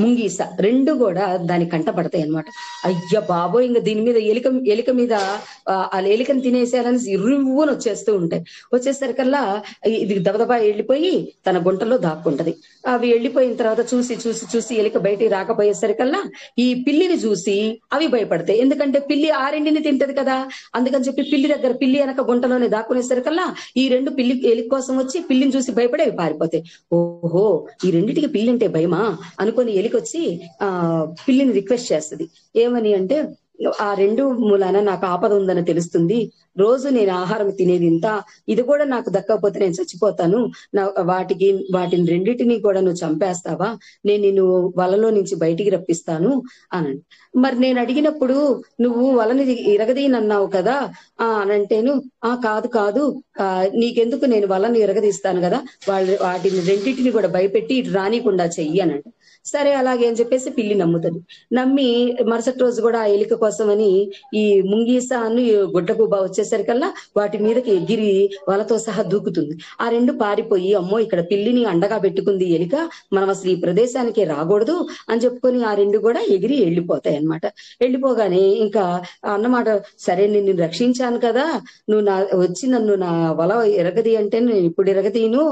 ముంగీస 2 గూడా దాని కంట పడతాయన్నమాట. అయ్య బాబోయ్! ఇంగ దీని మీద ఎలిక ఎలిక మీద ఆ ఎలికని తినేసేయాలని రివ్వున వచ్చేస్తూ ఉంటాయి. వచ్చేసరికల్లా ఇది దబదబా ఎళ్ళిపోయి తన గుంటలో దాక్కుంటది. అవి ఎళ్ళిపోయిన తర్వాత చూసి ఎలిక బయటికి రాకపోయేసరికల్లా ఈ పిల్లిని చూసి అవి భయపడతాయి. ఎందుకంటే పిల్లి ఆ రెండిని తింటది కదా! అందుకని చెప్పి పిల్లి ఎనక గుంటలోనే దాక్కునేసరికల్లా ఈ 2 ఎలిక కోసం వచ్చి పిల్లిని చూసి భయపడి అవి పారిపోతాయి. ఓహో! ఈ రెండిటికి పిల్లంటే భయమా? అనుకోని ఎలికొచ్చి పిల్లిని రిక్వెస్ట్ చేస్తది. ఏమని అంటే, ఆ 2 మూలాన నాకు ఆపద ఉందని తెలుస్తుంది. రోజు నేను ఆహారం తినేది ఇంత. ఇది కూడా నాకు దక్కకపోతే నేను చచ్చిపోతాను. నా వాటిని రెండిటిని కూడా నువ్వు చంపేస్తావా? నేను నిన్ను వలలో నుంచి బయటికి రప్పిస్తాను అనండి. మరి నేను అడిగినప్పుడు నువ్వు వలని ఇరగదీయనన్నావు కదా! అనంటేను కాదు. నీకెందుకు నేను వలని ఇరగదీస్తాను గదా! వాటిని రెండిటిని కూడా భయపెట్టి ఇటు రానీకుండా చెయ్యి అనంట. సరే అలాగే అని చెప్పేసి పిల్లి నమ్ముతది. నమ్మి మరుసటి రోజు కూడా ఆ ఎలిక కోసమని ఈ ముంగీసను గుడ్లగూబ వచ్చేసరికల్లా వాటి మీదకి ఎగిరి వలతో సహా దూకుతుంది. ఆ 2 పారిపోయి అమ్మో! ఇక్కడ పిల్లిని అండగా పెట్టుకుంది ఎలిక. మనం అసలు ఈ ప్రదేశానికి రాకూడదు అని చెప్పుకొని ఆ 2 కూడా ఎగిరి ఎళ్ళిపోతాయన్నమాట. ఎళ్ళిపోగానే ఇంకా అన్నమాట, సరే నిన్ను రక్షించాను కదా! నన్ను నా వల ఎరగది అంటే నేను ఇప్పుడు ఇరగదీయను.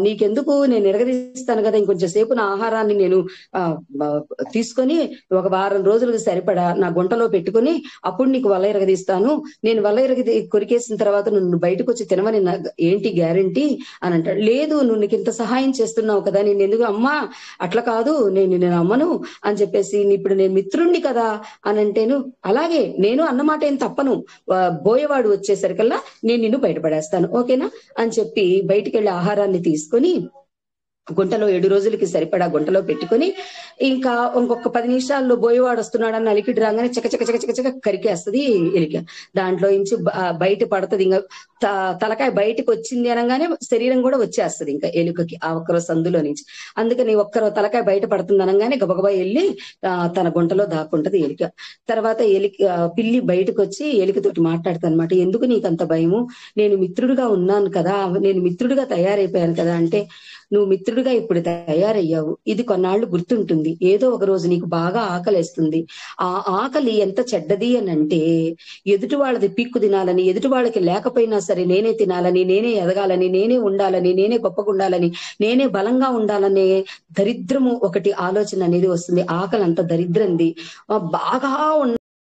నీకెందుకు, నేను ఇరగదీస్తాను కదా! ఇంకొంచెం సేపు నా ఆహారాన్ని నేను తీసుకొని ఒక వారం రోజులకు సరిపడా నా గుంటలో పెట్టుకొని అప్పుడు నీకు వల ఇరగదీస్తాను. నేను వల కొరికేసిన తర్వాత నువ్వు బయటకొచ్చి తినమని ఏంటి గ్యారంటీ అని అంటాడు. లేదు, నువ్వు నీకు ఇంత సహాయం చేస్తున్నావు కదా, నేను ఎందుకు అమ్మా అట్లా కాదు, నేను అమ్మను అని చెప్పేసి, ఇప్పుడు నేను మిత్రుణ్ణి కదా అని అంటేను, అలాగే నేను అన్నమాట ఏం తప్పను, బోయేవాడు వచ్చేసరికల్లా నేను నిన్ను బయటపడేస్తాను, ఓకేనా అని చెప్పి బయటికెళ్ళి ఆహారాన్ని తీసుకొని గుంటలో 7 రోజులకి సరిపడా గుంటలో పెట్టుకొని, ఇంకా ఇంకొక 10 నిమిషాల్లో బోయేవాడు వస్తున్నాడని అలికిడి రాగానే చక కరికేస్తది ఎలిక. దాంట్లో నుంచి బయట పడతది. ఇంక తలకాయ బయటకు వచ్చింది అనగానే శరీరం కూడా వచ్చేస్తది ఇంకా ఎలుకకి ఆ ఒక్కరో సందులో నుంచి. అందుకని ఒక్కరో తలకాయ బయట పడుతుంది అనగానే గబగబా వెళ్ళి తన గుంటలో దాక్కుంటది ఎలిక. తర్వాత పిల్లి బయటకు వచ్చి ఎలికతోటి మాట్లాడుతదన్నమాట. ఎందుకు నీకంత భయము? నేను మిత్రుడిగా ఉన్నాను కదా, నేను మిత్రుడిగా తయారైపోయాను కదా అంటే, నువ్వు మిత్రుడిగా ఇప్పుడు తయారయ్యావు, ఇది కొన్నాళ్ళు గుర్తుంటుంది. ఏదో ఒక రోజు నీకు బాగా ఆకలేస్తుంది. ఆ ఆకలి ఎంత చెడ్డది అని అంటే, ఎదుటి వాళ్ళది పీక్కు తినాలని, ఎదుటి వాళ్ళకి లేకపోయినా సరే నేనే తినాలని, నేనే ఎదగాలని, నేనే ఉండాలని, నేనే గొప్పగా ఉండాలని, నేనే బలంగా ఉండాలనే దరిద్రము ఒకటి ఆలోచన అనేది వస్తుంది. ఆకలి అంత దరిద్రంది. బాగా